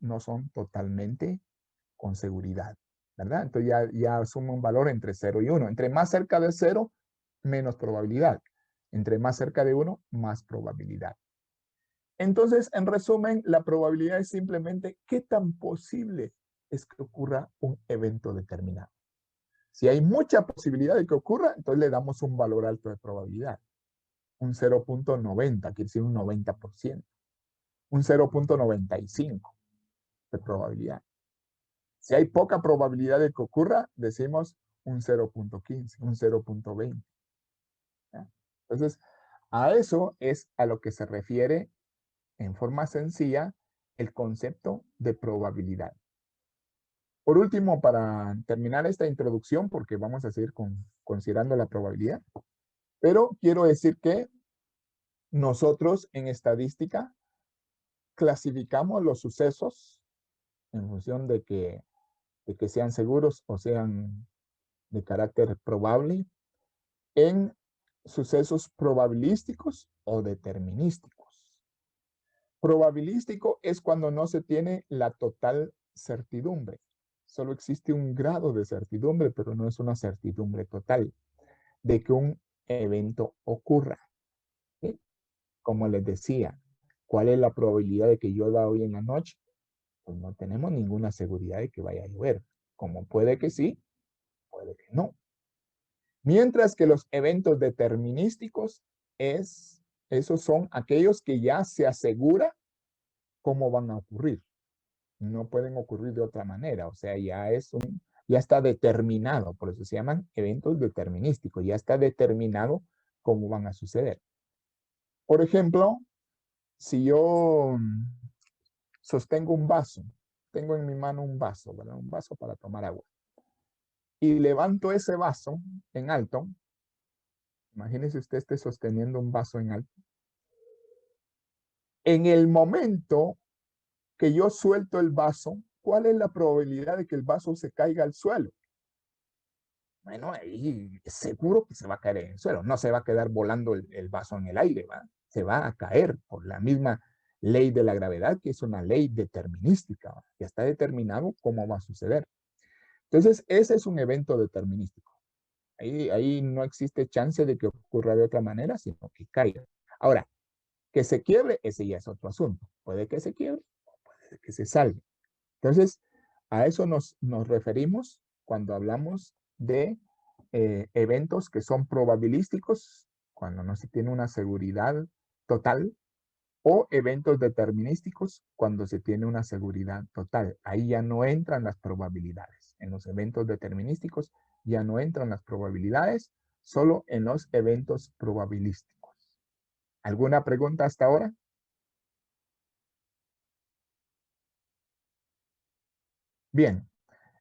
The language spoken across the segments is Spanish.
no son totalmente con seguridad, ¿verdad? Entonces ya asume un valor entre 0 y 1. Entre más cerca de 0, menos probabilidad. Entre más cerca de 1, más probabilidad. Entonces, en resumen, la probabilidad es simplemente qué tan posible es que ocurra un evento determinado. Si hay mucha posibilidad de que ocurra, entonces le damos un valor alto de probabilidad. Un 0.90, quiere decir un 90%. Un 0.95 de probabilidad. Si hay poca probabilidad de que ocurra, decimos un 0.15, un 0.20. Entonces, a eso es a lo que se refiere en forma sencilla el concepto de probabilidad. Por último, para terminar esta introducción, porque vamos a seguir considerando la probabilidad, pero quiero decir que nosotros en estadística clasificamos los sucesos en función de que sean seguros o sean de carácter probable en sucesos probabilísticos o determinísticos. Probabilístico es cuando no se tiene la total certidumbre. Solo existe un grado de certidumbre, pero no es una certidumbre total de que un evento ocurra. ¿Sí? Como les decía, ¿cuál es la probabilidad de que llueva hoy en la noche? Pues no tenemos ninguna seguridad de que vaya a llover. Como puede que sí, puede que no. Mientras que los eventos determinísticos esos son aquellos que ya se asegura cómo van a ocurrir. No pueden ocurrir de otra manera. O sea, ya está determinado. Por eso se llaman eventos determinísticos. Ya está determinado cómo van a suceder. Por ejemplo, si yo sostengo un vaso, tengo en mi mano un vaso, ¿verdad? Un vaso para tomar agua. Y levanto ese vaso en alto. Imagínese usted esté sosteniendo un vaso en alto. En el momento que yo suelto el vaso, ¿cuál es la probabilidad de que el vaso se caiga al suelo? Bueno, ahí es seguro que se va a caer en el suelo. No se va a quedar volando el vaso en el aire, ¿va? Se va a caer por la misma ley de la gravedad, que es una ley determinística, ¿va? Ya está determinado cómo va a suceder. Entonces, ese es un evento determinístico. Ahí no existe chance de que ocurra de otra manera, sino que caiga. Ahora, que se quiebre, ese ya es otro asunto. Puede que se quiebre o puede que se salve. Entonces, a eso nos referimos cuando hablamos de eventos que son probabilísticos, cuando no se tiene una seguridad total, o eventos determinísticos, cuando se tiene una seguridad total. Ahí ya no entran las probabilidades. En los eventos determinísticos ya no entran las probabilidades, solo en los eventos probabilísticos. ¿Alguna pregunta hasta ahora? Bien,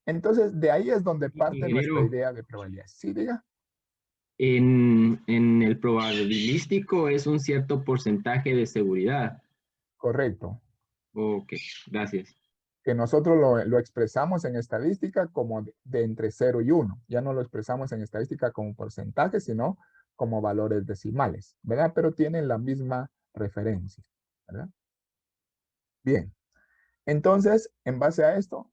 entonces de ahí es donde parte nuestra Ingeniero, idea de probabilidad. Sí, diga. en el probabilístico es un cierto porcentaje de seguridad. Correcto. Ok, gracias. Que nosotros lo expresamos en estadística como de entre 0 y 1. Ya no lo expresamos en estadística como porcentaje, sino como valores decimales, ¿verdad? Pero tienen la misma referencia, ¿verdad? Bien. Entonces, en base a esto,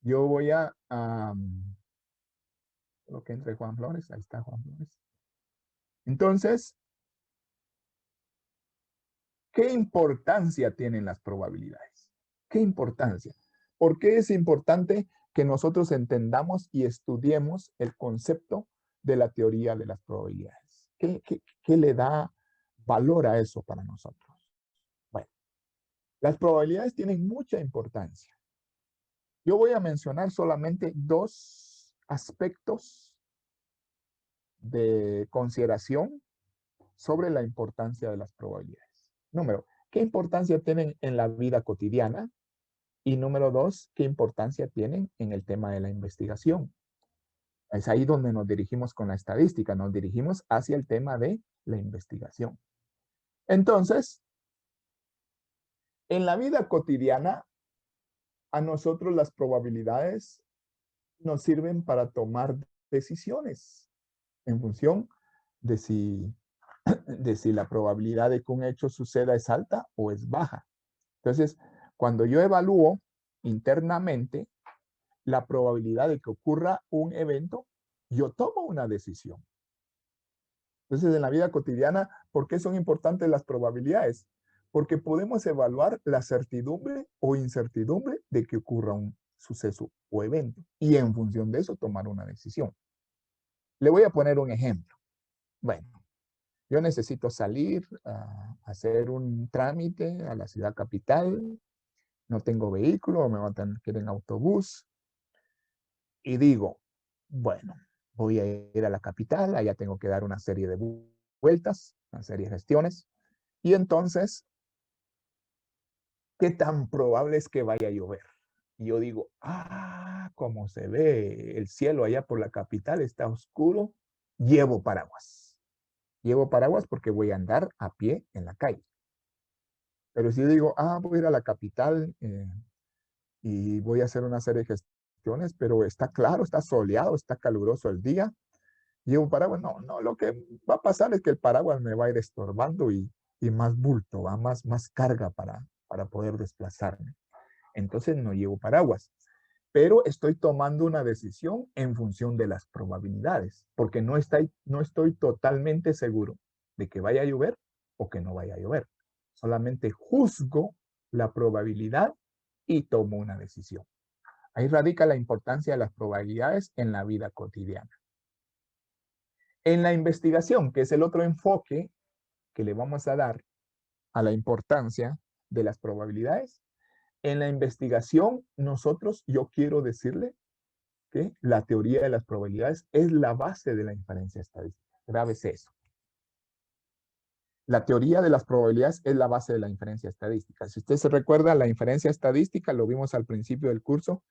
yo voy lo que entre Juan Flores, ahí está Juan Flores. Entonces, ¿qué importancia tienen las probabilidades? ¿Qué importancia? ¿Por qué es importante que nosotros entendamos y estudiemos el concepto de la teoría de las probabilidades? ¿Qué le da valor a eso para nosotros? Bueno, las probabilidades tienen mucha importancia. Yo voy a mencionar solamente dos aspectos de consideración sobre la importancia de las probabilidades. Número, ¿qué importancia tienen en la vida cotidiana? Y número dos, ¿qué importancia tienen en el tema de la investigación? Es ahí donde nos dirigimos con la estadística, nos dirigimos hacia el tema de la investigación. Entonces, en la vida cotidiana, a nosotros las probabilidades nos sirven para tomar decisiones en función de si de si la probabilidad de que un hecho suceda es alta o es baja. Entonces, cuando yo evalúo internamente la probabilidad de que ocurra un evento, yo tomo una decisión. Entonces, en la vida cotidiana, ¿por qué son importantes las probabilidades? Porque podemos evaluar la certidumbre o incertidumbre de que ocurra un suceso o evento y en función de eso tomar una decisión. Le voy a poner un ejemplo. Bueno, yo necesito salir a hacer un trámite a la ciudad capital, no tengo vehículo, me voy a tener que ir en autobús y digo, bueno, voy a ir a la capital, allá tengo que dar una serie de vueltas, una serie de gestiones, y entonces, ¿qué tan probable es que vaya a llover? Y yo digo, como se ve el cielo allá por la capital, está oscuro, llevo paraguas. Llevo paraguas porque voy a andar a pie en la calle. Pero si yo digo, voy a ir a la capital y voy a hacer una serie de gestiones, pero está claro, está soleado, está caluroso el día, llevo paraguas. No, lo que va a pasar es que el paraguas me va a ir estorbando y más bulto, ¿va? Más carga para poder desplazarme. Entonces no llevo paraguas. Pero estoy tomando una decisión en función de las probabilidades, porque no estoy totalmente seguro de que vaya a llover o que no vaya a llover. Solamente juzgo la probabilidad y tomo una decisión. Ahí radica la importancia de las probabilidades en la vida cotidiana. En la investigación, que es el otro enfoque que le vamos a dar a la importancia de las probabilidades, en la investigación yo quiero decirle que la teoría de las probabilidades es la base de la inferencia estadística. Grábese eso. La teoría de las probabilidades es la base de la inferencia estadística. Si usted se recuerda, la inferencia estadística, lo vimos al principio del curso,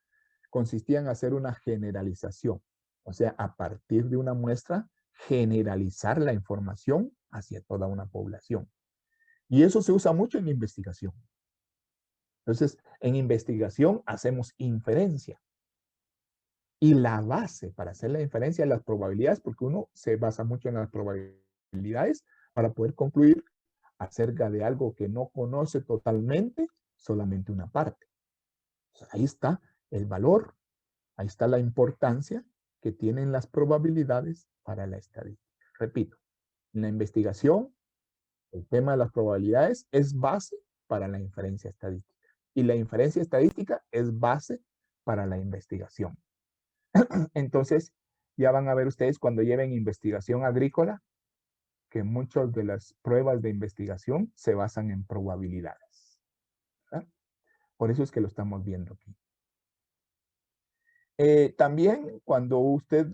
consistía en hacer una generalización. O sea, a partir de una muestra, generalizar la información hacia toda una población. Y eso se usa mucho en la investigación. Entonces, en investigación hacemos inferencia. Y la base para hacer la inferencia de las probabilidades, porque uno se basa mucho en las probabilidades para poder concluir acerca de algo que no conoce totalmente, solamente una parte. Entonces, ahí está el valor, ahí está la importancia que tienen las probabilidades para la estadística. Repito, en la investigación, el tema de las probabilidades es base para la inferencia estadística. Y la inferencia estadística es base para la investigación. Entonces, ya van a ver ustedes cuando lleven investigación agrícola que muchas de las pruebas de investigación se basan en probabilidades. ¿Verdad? Por eso es que lo estamos viendo aquí. También cuando usted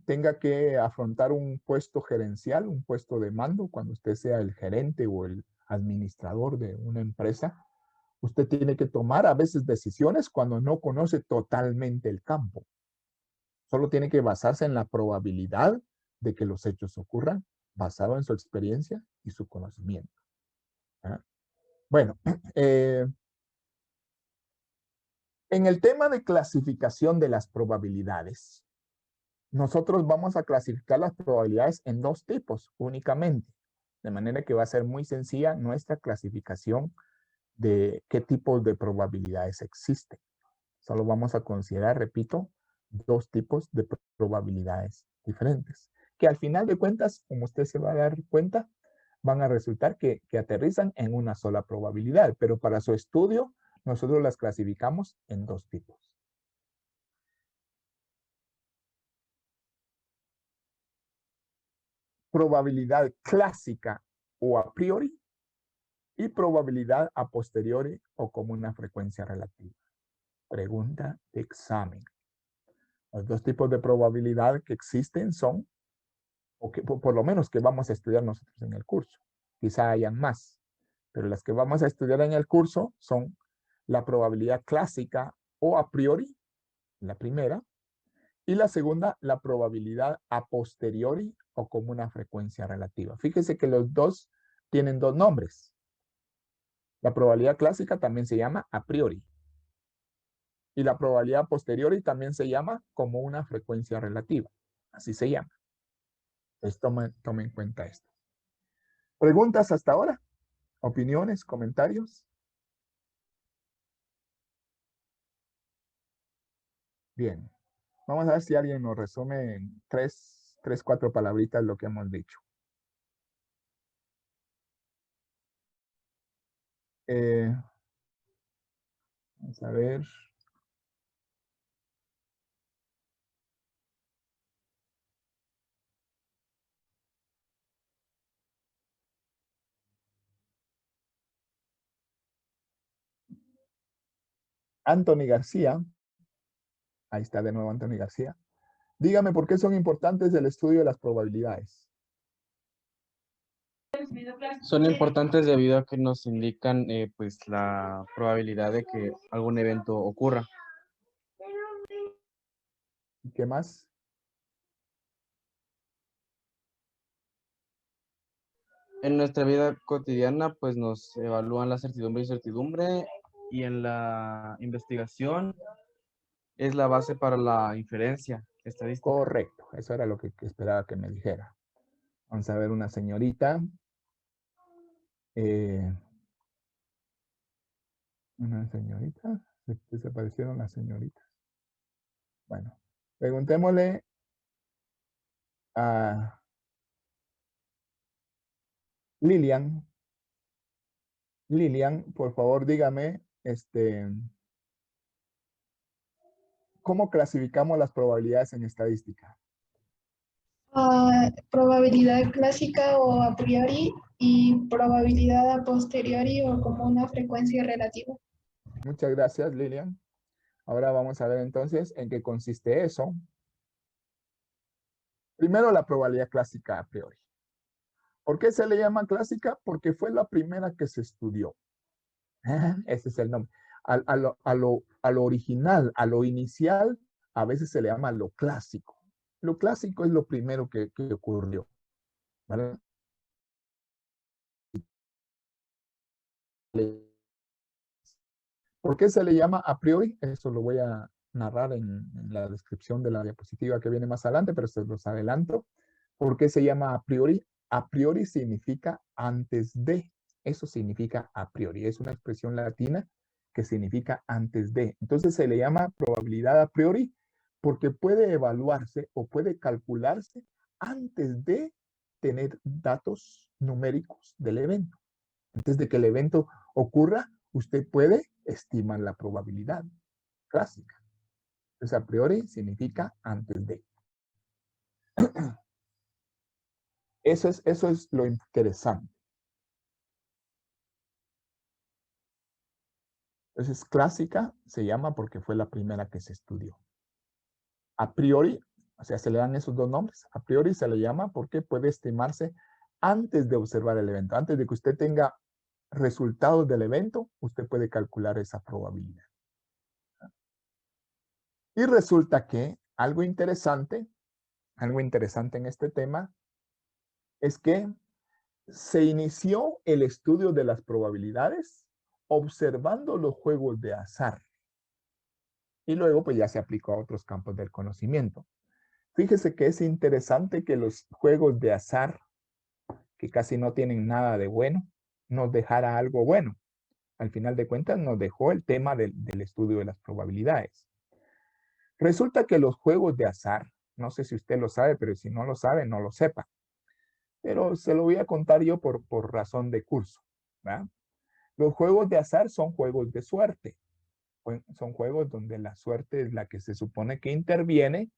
tenga que afrontar un puesto gerencial, un puesto de mando, cuando usted sea el gerente o el administrador de una empresa, usted tiene que tomar a veces decisiones cuando no conoce totalmente el campo. Solo tiene que basarse en la probabilidad de que los hechos ocurran, basado en su experiencia y su conocimiento. ¿Ah? Bueno, en el tema de clasificación de las probabilidades, nosotros vamos a clasificar las probabilidades en dos tipos únicamente, de manera que va a ser muy sencilla nuestra clasificación de qué tipos de probabilidades existen. Solo vamos a considerar, repito, dos tipos de probabilidades diferentes, que al final de cuentas, como usted se va a dar cuenta, van a resultar que aterrizan en una sola probabilidad, pero para su estudio nosotros las clasificamos en dos tipos. Probabilidad clásica o a priori y probabilidad a posteriori o como una frecuencia relativa. Pregunta de examen. Los dos tipos de probabilidad que existen son, o que por lo menos que vamos a estudiar nosotros en el curso. Quizá hayan más, pero las que vamos a estudiar en el curso son la probabilidad clásica o a priori, la primera, y la segunda, la probabilidad a posteriori o como una frecuencia relativa. Fíjese que los dos tienen dos nombres. La probabilidad clásica también se llama a priori. Y la probabilidad a posteriori también se llama como una frecuencia relativa. Así se llama. Entonces tome en cuenta esto. ¿Preguntas hasta ahora? ¿Opiniones? ¿Comentarios? Bien. Vamos a ver si alguien nos resume en tres, 4 palabritas lo que hemos dicho. Vamos a ver. Anthony García. Ahí está de nuevo Anthony García. Dígame por qué son importantes el estudio de las probabilidades. Son importantes debido a que nos indican pues la probabilidad de que algún evento ocurra. ¿Y qué más? En nuestra vida cotidiana pues nos evalúan la certidumbre y incertidumbre, y en la investigación es la base para la inferencia estadística. Correcto. Eso era lo que esperaba que me dijera. Vamos a ver una señorita. Una señorita. Desaparecieron las señoritas. Bueno, preguntémosle a Lilian. Lilian, por favor, dígame, ¿cómo clasificamos las probabilidades en estadística? Probabilidad clásica o a priori y probabilidad a posteriori o como una frecuencia relativa. Muchas gracias, Lilian. Ahora vamos a ver entonces en qué consiste eso. Primero, la probabilidad clásica a priori. ¿Por qué se le llama clásica? Porque fue la primera que se estudió. Ese es el nombre. A lo original, a lo inicial, a veces se le llama lo clásico. Lo clásico es lo primero que ocurrió. ¿Vale? ¿Por qué se le llama a priori? Eso lo voy a narrar en la descripción de la diapositiva que viene más adelante, pero se los adelanto. ¿Por qué se llama a priori? A priori significa antes de. Eso significa a priori. Es una expresión latina que significa antes de. Entonces se le llama probabilidad a priori porque puede evaluarse o puede calcularse antes de tener datos numéricos del evento. Antes de que el evento ocurra, usted puede estimar la probabilidad clásica. Entonces, a priori significa antes de. Eso es lo interesante. Entonces, clásica se llama porque fue la primera que se estudió. A priori, o sea, se le dan esos dos nombres. A priori se le llama porque puede estimarse antes de observar el evento. Antes de que usted tenga resultados del evento, usted puede calcular esa probabilidad. Y resulta que algo interesante en este tema es que se inició el estudio de las probabilidades observando los juegos de azar. Y luego pues ya se aplicó a otros campos del conocimiento. Fíjese que es interesante que los juegos de azar, que casi no tienen nada de bueno, nos dejara algo bueno. Al final de cuentas nos dejó el tema del estudio de las probabilidades. Resulta que los juegos de azar, no sé si usted lo sabe, pero si no lo sabe, no lo sepa. Pero se lo voy a contar yo por razón de curso. ¿verdad? Los juegos de azar son juegos de suerte. Son juegos donde la suerte es la que se supone que interviene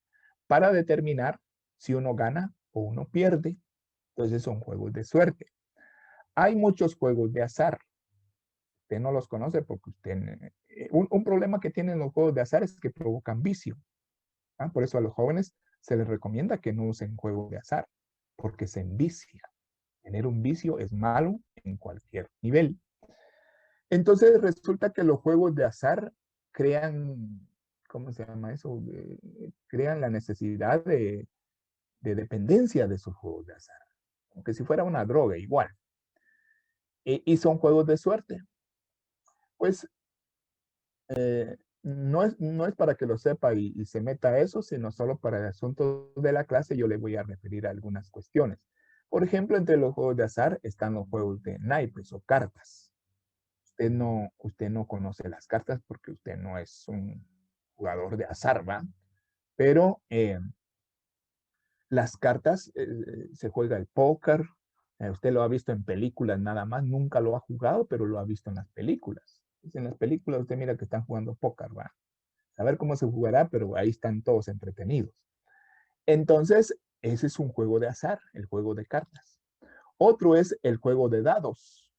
para determinar si uno gana o uno pierde. Entonces son juegos de suerte. Hay muchos juegos de azar. Usted no los conoce porque usted... Un problema que tienen los juegos de azar es que provocan vicio. ¿ah? Por eso a los jóvenes se les recomienda que no usen juegos de azar, porque se envicia. Tener un vicio es malo en cualquier nivel. Entonces resulta que los juegos de azar crean, ¿cómo se llama eso? Crean la necesidad de dependencia de esos juegos de azar. Como que si fuera una droga igual. Y son juegos de suerte. Pues no es para que lo sepa y se meta a eso, sino solo para el asunto de la clase yo le voy a referir a algunas cuestiones. Por ejemplo, entre los juegos de azar están los juegos de naipes o cartas. Usted no conoce las cartas porque usted no es un jugador de azar, ¿va? Pero las cartas, se juega el póker. Usted lo ha visto en películas nada más, nunca lo ha jugado, pero lo ha visto en las películas. En las películas usted mira que están jugando póker, ¿va? A ver cómo se jugará, pero ahí están todos entretenidos. Entonces, ese es un juego de azar, el juego de cartas. Otro es el juego de dados.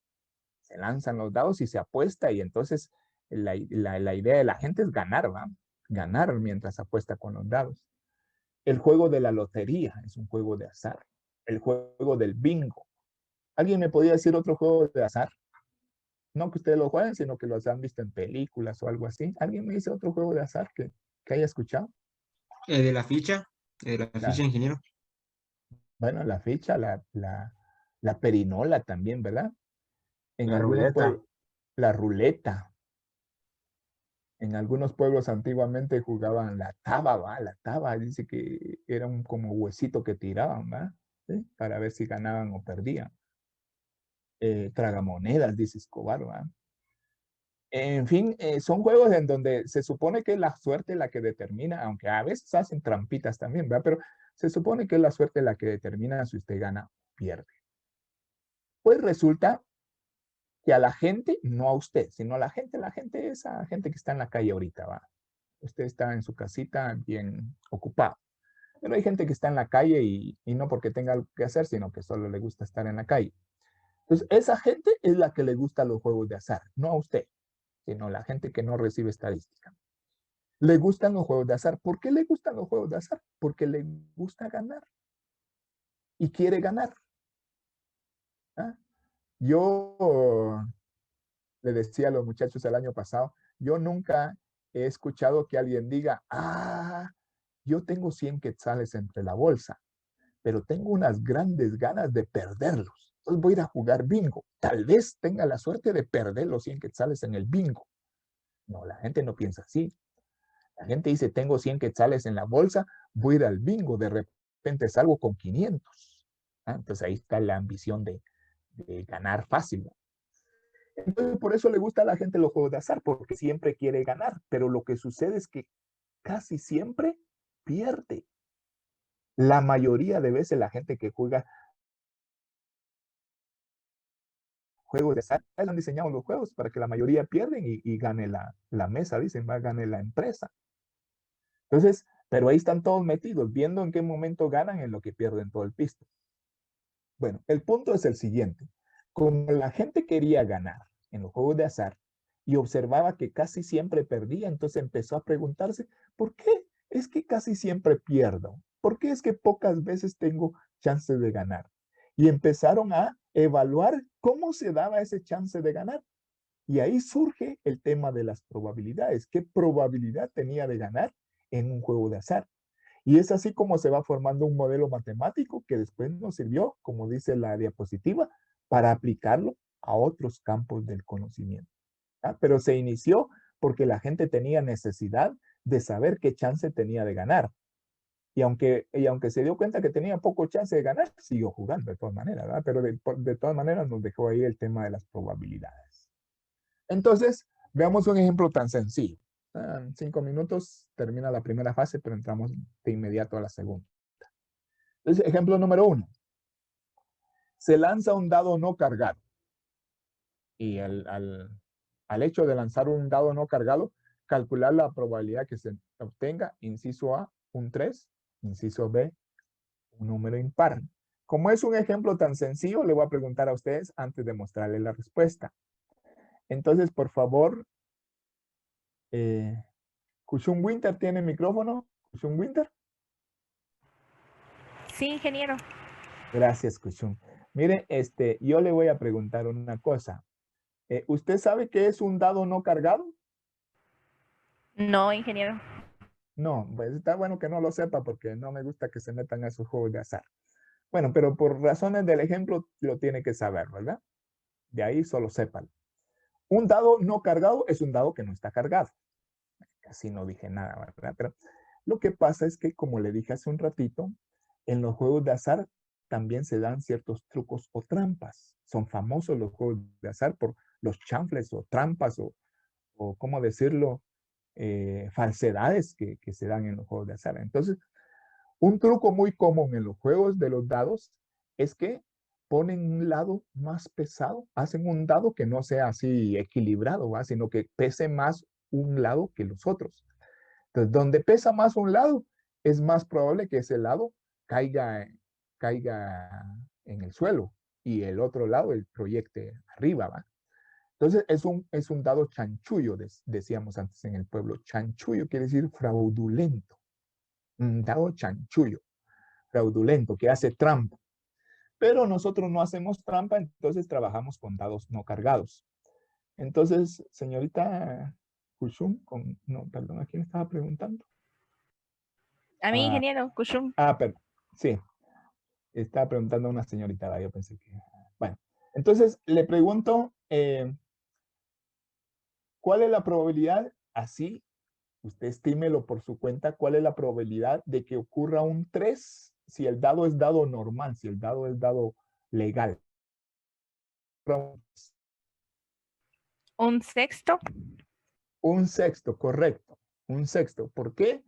Se lanzan los dados y se apuesta y entonces la idea de la gente es ganar, ¿va? Ganar mientras apuesta con los dados. El juego de la lotería es un juego de azar. El juego del bingo. ¿Alguien me podría decir otro juego de azar? No que ustedes lo jueguen, sino que los han visto en películas o algo así. ¿Alguien me dice otro juego de azar que haya escuchado? De la ficha, ingeniero. Bueno, la ficha, la perinola también, ¿verdad? En La algunos ruleta. pueblos, la ruleta. En algunos pueblos antiguamente jugaban la taba, ¿va? La taba, dice que era un como huesito que tiraban, ¿va? ¿Sí? Para ver si ganaban o perdían. Tragamonedas, dice Escobar, ¿va? En fin, son juegos en donde se supone que es la suerte la que determina, aunque a veces hacen trampitas también, ¿verdad? Pero se supone que es la suerte la que determina si usted gana o pierde. Pues resulta que a la gente, no a usted, sino a la gente es a gente que está en la calle ahorita, ¿va? Usted está en su casita bien ocupado. Pero hay gente que está en la calle y no porque tenga algo que hacer, sino que solo le gusta estar en la calle. Entonces, esa gente es la que le gusta los juegos de azar, no a usted, sino la gente que no recibe estadística. Le gustan los juegos de azar. ¿Por qué le gustan los juegos de azar? Porque le gusta ganar y quiere ganar. ¿Ah? Yo le decía a los muchachos el año pasado, yo nunca he escuchado que alguien diga, yo tengo 100 quetzales entre la bolsa, pero tengo unas grandes ganas de perderlos. Entonces voy a ir a jugar bingo. Tal vez tenga la suerte de perder los 100 quetzales en el bingo. No, la gente no piensa así. La gente dice, tengo 100 quetzales en la bolsa, voy a ir al bingo, de repente salgo con 500. Entonces ahí está la ambición de ganar fácil, ¿no? Entonces por eso le gusta a la gente los juegos de azar, porque siempre quiere ganar, pero lo que sucede es que casi siempre pierde. La mayoría de veces la gente que juega juegos de azar, han diseñado los juegos para que la mayoría pierden y gane la mesa, dicen, gane la empresa. Entonces, pero ahí están todos metidos, viendo en qué momento ganan en lo que pierden todo el pisto. Bueno, el punto es el siguiente. Como la gente quería ganar en los juegos de azar y observaba que casi siempre perdía, entonces empezó a preguntarse, ¿por qué es que casi siempre pierdo? ¿Por qué es que pocas veces tengo chances de ganar? Y empezaron a evaluar cómo se daba ese chance de ganar. Y ahí surge el tema de las probabilidades. ¿Qué probabilidad tenía de ganar en un juego de azar? Y es así como se va formando un modelo matemático que después nos sirvió, como dice la diapositiva, para aplicarlo a otros campos del conocimiento. Pero se inició porque la gente tenía necesidad de saber qué chance tenía de ganar. Y aunque se dio cuenta que tenía poco chance de ganar, siguió jugando de todas maneras, ¿verdad? Pero de todas maneras nos dejó ahí el tema de las probabilidades. Entonces, veamos un ejemplo tan sencillo. En 5 minutos termina la primera fase, pero entramos de inmediato a la segunda. Entonces, ejemplo número 1. Se lanza un dado no cargado. Y al hecho de lanzar un dado no cargado, calcular la probabilidad que se obtenga, inciso A, un 3, inciso B, un número impar. Como es un ejemplo tan sencillo, le voy a preguntar a ustedes antes de mostrarles la respuesta. Entonces, por favor, Kushun Winter tiene micrófono. Kushun Winter. Sí, ingeniero. Gracias, Kushun. Mire, yo le voy a preguntar una cosa. ¿Usted sabe qué es un dado no cargado? No, ingeniero. No, pues está bueno que no lo sepa porque no me gusta que se metan a esos juegos de azar. Bueno, pero por razones del ejemplo lo tiene que saber, ¿verdad? De ahí solo sépanlo. Un dado no cargado es un dado que no está cargado. Casi no dije nada, ¿verdad? Pero lo que pasa es que, como le dije hace un ratito, en los juegos de azar también se dan ciertos trucos o trampas. Son famosos los juegos de azar por los chanfles o trampas o ¿cómo decirlo? Falsedades que se dan en los juegos de azar. Entonces, un truco muy común en los juegos de los dados es que ponen un lado más pesado, hacen un dado que no sea así equilibrado, ¿va? Sino que pese más un lado que los otros. Entonces, donde pesa más un lado, es más probable que ese lado caiga en el suelo y el otro lado el proyecte arriba, ¿va? Entonces, es un dado chanchullo, decíamos antes en el pueblo. Chanchullo quiere decir fraudulento. Un dado chanchullo, fraudulento, que hace trampa. Pero nosotros no hacemos trampa, entonces trabajamos con dados no cargados. Entonces, señorita Kushum, no, perdón, ¿a quién estaba preguntando? A mí, ingeniero, Kushum. Perdón, sí. Estaba preguntando a una señorita, yo pensé que... Bueno, entonces le pregunto, ¿cuál es la probabilidad? Así, usted estímelo por su cuenta, ¿cuál es la probabilidad de que ocurra un 3 si el dado es dado normal, si el dado es dado legal? ¿Un sexto? Un sexto, correcto. Un sexto. ¿Por qué?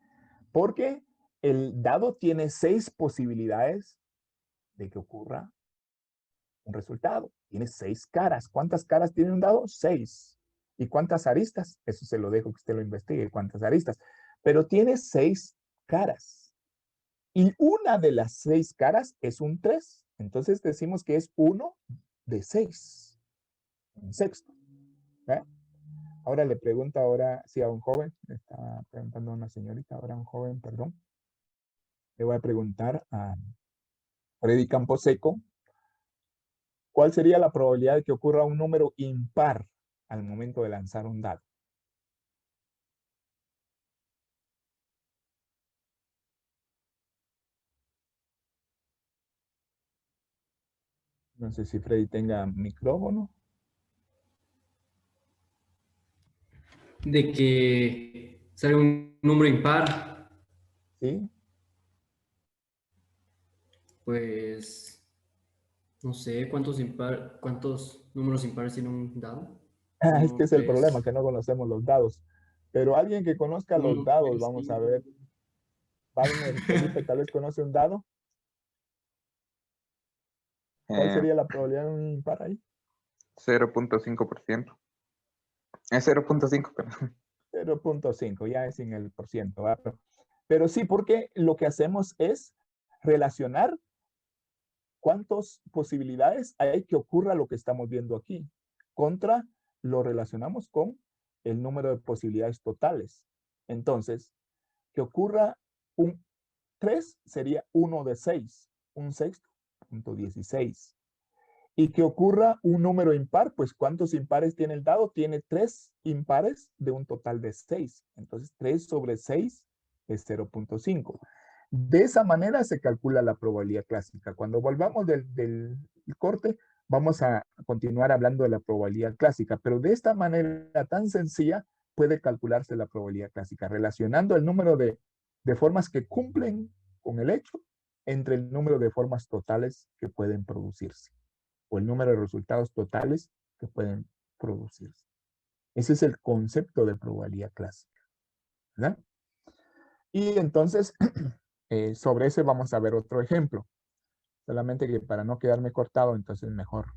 Porque el dado tiene 6 posibilidades de que ocurra un resultado. Tiene 6 caras. ¿Cuántas caras tiene un dado? 6. ¿Y cuántas aristas? Eso se lo dejo que usted lo investigue, cuántas aristas. Pero tiene 6 caras. Y una de las 6 caras es un 3. Entonces decimos que es 1 de 6. Un sexto. ¿Ve? Ahora le pregunto sí, a un joven. Le está preguntando a una señorita, ahora a un joven, perdón. Le voy a preguntar a Freddy Camposeco. ¿Cuál sería la probabilidad de que ocurra un número impar al momento de lanzar un dado? No sé si Freddy tenga micrófono. De que salga un número impar, ¿Sí? pues no sé cuántos números impares tiene un dado. Es que Uno, es el problema, tres, que no conocemos los dados. Pero alguien que conozca los uno, dados, tres, vamos a cinco. ver. Wagner, Felipe, tal vez conoce un dado. ¿Cuál Eh, sería la probabilidad de un impar ahí? 0.5%. Es 0.5, pero 0.5, ya es en el por ciento. Pero sí, porque lo que hacemos es relacionar cuántas posibilidades hay que ocurra lo que estamos viendo aquí. Contra lo relacionamos con el número de posibilidades totales. Entonces, que ocurra un 3 sería 1 de 6, un sexto, punto 16. Y que ocurra un número impar, pues ¿cuántos impares tiene el dado? Tiene 3 impares de un total de 6. Entonces 3 sobre 6 es 0.5. De esa manera se calcula la probabilidad clásica. Cuando volvamos del corte, vamos a continuar hablando de la probabilidad clásica, pero de esta manera tan sencilla puede calcularse la probabilidad clásica, relacionando el número de formas que cumplen con el hecho entre el número de formas totales que pueden producirse o el número de resultados totales que pueden producirse. Ese es el concepto de probabilidad clásica, ¿verdad? Y entonces, sobre ese vamos a ver otro ejemplo. Solamente que para no quedarme cortado, entonces mejor